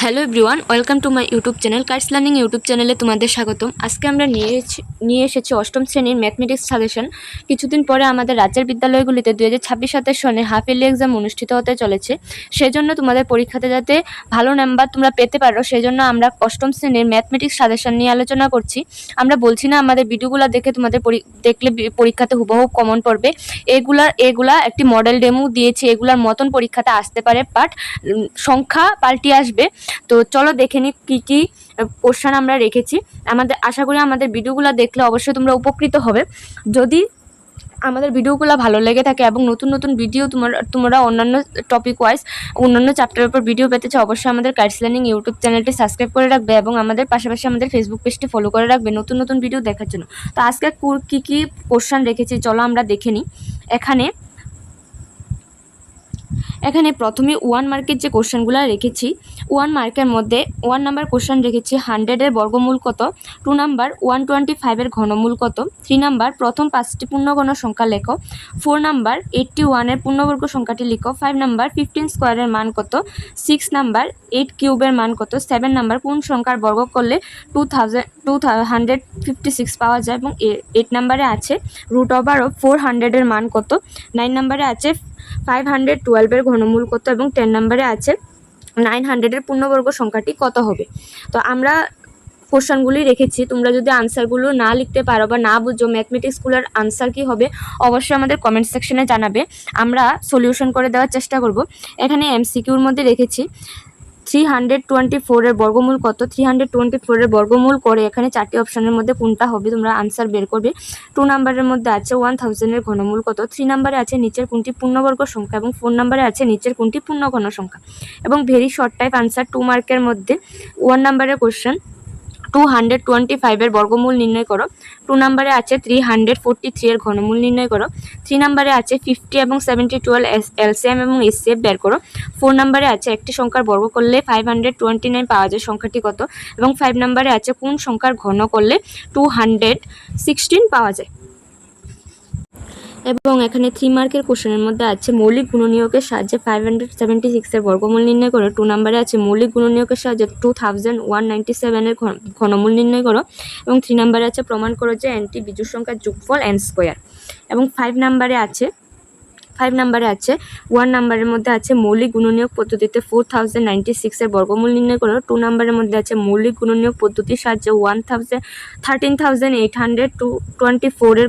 Hello everyone, welcome to my YouTube channel Cars Learning YouTube চ্যানেলে তোমাদের স্বাগতম। আজকে আমরা নিয়ে এসেছি অষ্টম শ্রেণীর ম্যাথমেটিক্স সাজেশন। কিছুদিন পরে আমাদের রাজ্যের বিদ্যালয়গুলিতে 2026-27 সনে হাফ ইয়ারলি এক্সাম অনুষ্ঠিত হতে চলেছে। সেজন্য তোমাদের পরীক্ষাতে যাতে ভালো নাম্বার তোমরা পেতে পারো, সেজন্য আমরা অষ্টম শ্রেণীর ম্যাথমেটিক্স সাজেশন নিয়ে আলোচনা করছি। আমরা বলছি না আমাদের ভিডিওগুলো দেখে তোমাদের দেখলে পরীক্ষাতে হুবহু কমন পড়বে। এগুলা একটি মডেল ডেমো দিয়েছি, এগুলার মতন পরীক্ষাতে আসতে পারে, বাট সংখ্যা পাল্টে আসবে। তো চলো দেখে নিই কী কী কোশ্চেন আমরা রেখেছি। আশা করি আমাদের ভিডিওগুলো দেখলে অবশ্যই তোমরা উপকৃত হবে। যদি আমাদের ভিডিওগুলো ভালো লেগে থাকে এবং নতুন নতুন ভিডিও তোমরা অন্যান্য টপিক ওয়াইজ অন্যান্য চ্যাপ্টারের উপর ভিডিও পেতে চাও, অবশ্যই আমাদের কার্স লার্নিং ইউটিউব চ্যানেলটি সাবস্ক্রাইব করে রাখবে এবং আমাদের পাশাপাশি আমাদের ফেসবুক পেজটি ফলো করে রাখবে নতুন নতুন ভিডিও দেখার জন্য। তো আজকে কী কী কোশ্চেন রেখেছি চলো আমরা দেখে নিই। এখানে প্রথমে 1 মার্কের যে কোশ্চেনগুলো রেখেছি, 1 মার্কের মধ্যে 1 নাম্বার কোশ্চেন রেখেছি 100-এর বর্গমূল কত, 2 নাম্বার 125-এর ঘনমূল কত, 3 নাম্বার প্রথম 5টি পূর্ণগণ সংখ্যা লেখো, 4 নাম্বার 81-এর পূর্ণবর্গ সংখ্যাটি লিখো, 5 নাম্বার 15 স্কোয়ারের মান কত, 6 নাম্বার 8 কিউবের মান কত, 7 নাম্বার কোন সংখ্যার বর্গ করলে 256 পাওয়া যায় এবং 8 নাম্বারে আছে √400-এর মান কত, 9 নাম্বারে আছে 512-এর ঘনমূল কত এবং 10 নাম্বারে আছে 900-এর পূর্ণবর্গ সংখ্যাটি কত হবে। তো আমরা কোশ্চেনগুলি রেখেছি, তোমরা যদি আনসারগুলো না লিখতে পারো বা না বুঝো ম্যাথমেটিক্সগুলোর আনসার কি হবে অবশ্যই আমাদের কমেন্ট সেকশনে জানাবে, আমরা সলিউশন করে দেওয়ার চেষ্টা করব। এখানে এমসিকিউর মধ্যে রেখেছি 324-এর বর্গমূল কত, 324-এর বর্গমূল করে এখানে 4টি অপশনের মধ্যে কোনটা হবে তোমরা আনসার বের করবে। 2 নাম্বারের মধ্যে আছে 1000-এর ঘনমূল কত, 3 নাম্বারে আছে নিচের কোনটি পূর্ণবর্গ সংখ্যা এবং 4 নাম্বারে আছে নিচের কোনটি পূর্ণঘন সংখ্যা। এবং ভেরি শর্ট টাইপ আনসার 2 মার্কের মধ্যে 1 নাম্বারের কোশ্চেন 225-এর বর্গমূল নির্ণয় করো, 2 নাম্বারে আছে 343-এর ঘনমূল নির্ণয় করো, 3 নাম্বারে আছে 50 এবং 72 এলসিএম এবং এসসিএফ বের করো, 4 নাম্বারে আছে একটি সংখ্যার বর্গ করলে 529 পাওয়া যায়, সংখ্যাটি কত, এবং 5 নাম্বারে আছে কোন সংখ্যার ঘন করলে 216 পাওয়া যায়। এবং এখানে 3 মার্কের কোশ্চেনের মধ্যে আছে মৌলিক গুণনীয়কের সাহায্যে 576-এর বর্গমূল নির্ণয় করো, 2 নাম্বারে আছে মৌলিক গুণনীয়কের সাহায্যে 2197-এর ঘনমূল নির্ণয় করো, এবং 3 নাম্বারে আছে প্রমাণ করো যে nটি বিজোড় সংখ্যার যোগফল n স্কয়ার। এবং 5 নাম্বারে আছে 1 নাম্বারের মধ্যে আছে মৌলিক গুণনীয়ক পদ্ধতিতে 4096-এর বর্গমূল নির্ণয় করো, 2 নাম্বারের মধ্যে আছে মৌলিক গুণনীয়ক পদ্ধতির সাহায্যে 13,824-এর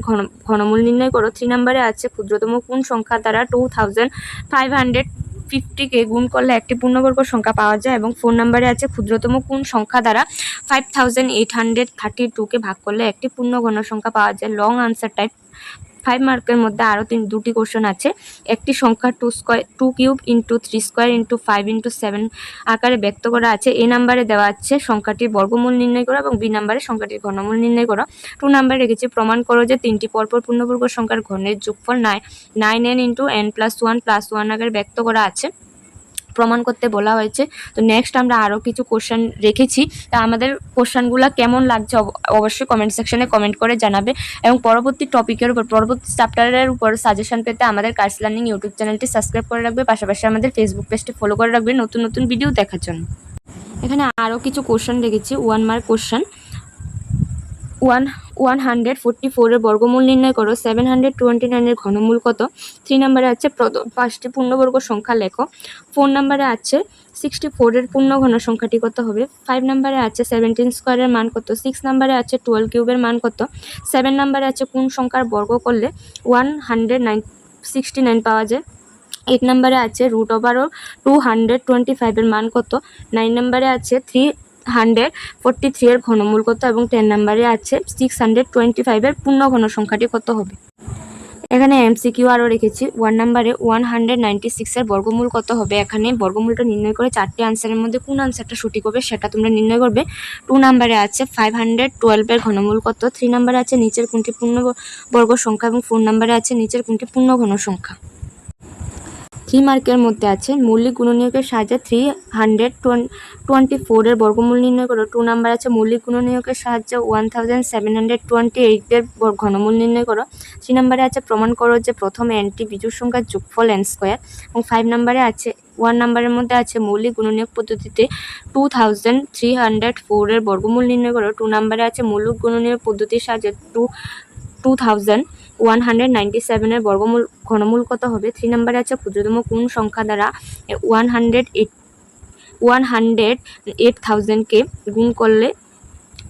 ঘনমূল নির্ণয় করো, 3 নাম্বারে আছে ক্ষুদ্রতম কোন সংখ্যা দ্বারা 2550-কে গুণ করলে একটি পূর্ণবর্গ সংখ্যা পাওয়া যায়, এবং 4 নাম্বারে আছে ক্ষুদ্রতম কোন সংখ্যা দ্বারা 5832-কে ভাগ করলে একটি পূর্ণঘন সংখ্যা পাওয়া যায়। লং আনসার টাইপ 5 মার্কের মধ্যে আরও 2টি কোশ্চেন আছে। একটি সংখ্যা 2 cube into 3 square into 5 into 7 আকারে ব্যক্ত করা আছে, এ নাম্বারে দেওয়া আছে সংখ্যাটির বর্গমূল নির্ণয় করো এবং বি নাম্বারে সংখ্যাটির ঘনমূল নির্ণয় করো। 2 নাম্বারে রেখেছে প্রমাণ করো যে 3টি পরপর পূর্ণবর্গ সংখ্যার ঘনের যোগফল 9n ইন্টু n+1+1 আকারে ব্যক্ত করা আছে, প্রমাণ করতে বলা হয়েছে। তো নেক্সট আমরা আরও কিছু কোশ্চেন রেখেছি, তা আমাদের কোশ্চেনগুলো কেমন লাগছে অবশ্যই কমেন্ট সেকশনে কমেন্ট করে জানাবে, এবং পরবর্তী টপিকের উপর পরবর্তী চ্যাপ্টারের উপর সাজেশন পেতে আমাদের কার্স লার্নিং ইউটিউব চ্যানেলটি সাবস্ক্রাইব করে রাখবে, পাশাপাশি আমাদের ফেসবুক পেজটি ফলো করে রাখবে নতুন নতুন ভিডিও দেখার জন্য। এখানে আরও কিছু কোশ্চেন রেখেছি। 1 মার্ক কোশ্চেন 144-এর বর্গমূল নির্ণয় করো, 729-এর ঘনমূল কত, 3 নাম্বারে আছে 5টি পূর্ণবর্গ সংখ্যা লেখো, 4 নাম্বারে আছে 64-এর পূর্ণঘন সংখ্যাটি কত হবে, 5 নাম্বারে আছে 17 স্কোয়ারের মান কত, 6 নাম্বারে আছে 12 কিউবের মান কত, 7 নাম্বারে আছে কোন সংখ্যার বর্গ করলে 169 পাওয়া যায়, 8 নাম্বারে আছে √225-এর মান কত, 9 নাম্বারে আছে 343-এর ঘনমূল কত, এবং 10 নাম্বারে আছে 625-এর পূর্ণঘন সংখ্যাটি কত হবে। এখানে এমসিকিউ আরও রেখেছি। 1 নাম্বারে 196-এর বর্গমূল কত হবে, এখানে বর্গমূলটা নির্ণয় করে 4টি আনসারের মধ্যে কোন আনসারটা সঠিক হবে সেটা তোমরা নির্ণয় করবে। 2 নাম্বারে আছে 512-এর ঘনমূল কত, 3 নাম্বারে আছে নিচের কোনটি পূর্ণবর্গ সংখ্যা এবং 4 নাম্বারে আছে নিচের কোনটি পূর্ণঘন সংখ্যা। 3 মার্কের মধ্যে আছে মৌলিক গুণনীয়কের সাহায্যে 324 এর বর্গমূল নির্ণয় করো। 2 নাম্বার আছে মৌলিক গুণনীয়কের সাহায্যে 1728 এর ঘনমূল নির্ণয় করো। 3 নাম্বারে আছে প্রমাণ করো যে প্রথম nটি বিজোড় সংখ্যার যোগফল n স্কয়ার। এবং 5 নাম্বারে আছে 1 নাম্বারের মধ্যে আছে মৌলিক গুণনীয়ক পদ্ধতিতে 2304 এর বর্গমূল নির্ণয় করো। 2 নাম্বারে আছে মৌলিক গুণনীয়ক পদ্ধতির সাহায্যে 2197 এর বর্গমূল ঘনমূল কত হবে। 3 নাম্বারে আছে ক্ষুদ্রতম কোন সংখ্যা দ্বারা 108,000কে গুণ করলে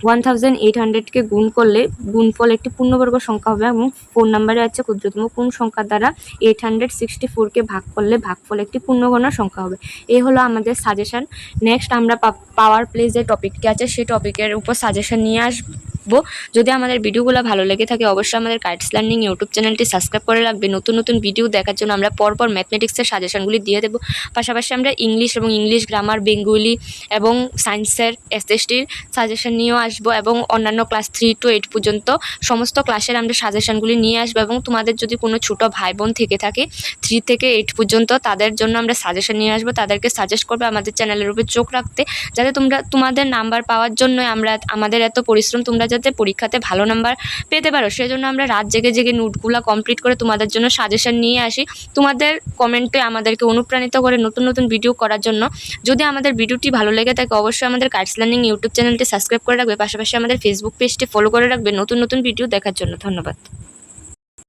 1800কে গুণ করলে গুণফল একটি পূর্ণবর্গ সংখ্যা হবে। এবং 4 নাম্বারে আছে ক্ষুদ্রতম কোন সংখ্যা দ্বারা 864কে ভাগ করলে ভাগফল একটি পূর্ণগণ সংখ্যা হবে। এই হলো আমাদের সাজেশন। নেক্সট আমরা পাওয়ার প্লে যে টপিকটি আছে সেই টপিকের উপর সাজেশন নিয়ে আসবো। যদি আমাদের ভিডিওগুলো ভালো লেগে থাকে অবশ্যই আমাদের কাইটস লার্নিং ইউটিউব চ্যানেলটি সাবস্ক্রাইব করে রাখবে। নতুন নতুন ভিডিও দেখার জন্য আমরা পরপর ম্যাথমেটিক্সের সাজেশনগুলি দিয়ে দেবো। পাশাপাশি আমরা ইংলিশ এবং ইংলিশ গ্রামার, বেঙ্গলি এবং সায়েন্সের এসএসটির সাজেশন নিয়েও আসবো এবং অন্যান্য ক্লাস 3 to 8 পর্যন্ত সমস্ত ক্লাসের আমরা সাজেশনগুলি নিয়ে আসবো। এবং তোমাদের যদি কোনো ছোটো ভাই বোন থেকে থাকে 3 থেকে 8 পর্যন্ত তাদের জন্য আমরা সাজেশন নিয়ে আসবো। তাদেরকে সাজেস্ট করবে আমাদের চ্যানেলের উপর চোখ রাখতে, যাতে তোমাদের নাম্বার পাওয়ার জন্য আমাদের এত পরিশ্রম, তোমরা যাতে পরীক্ষাতে ভালো নাম্বার পেতে পারো সেজন্য আমরা রাত জেগে জেগে নোটগুলো কমপ্লিট করে তোমাদের জন্য সাজেশন নিয়ে আসি। তোমাদের কমেন্টে আমাদেরকে অনুপ্রাণিত করে নতুন নতুন ভিডিও করার জন্য। যদি আমাদের ভিডিওটি ভালো লেগে থাকে অবশ্যই আমাদের কাইটস লার্নিং ইউটিউব চ্যানেলটি সাবস্ক্রাইব করে রাখবে। পাশাপাশি আমাদের ফেসবুক পেজটি ফলো করে রাখবে নতুন নতুন ভিডিও দেখার জন্য। ধন্যবাদ।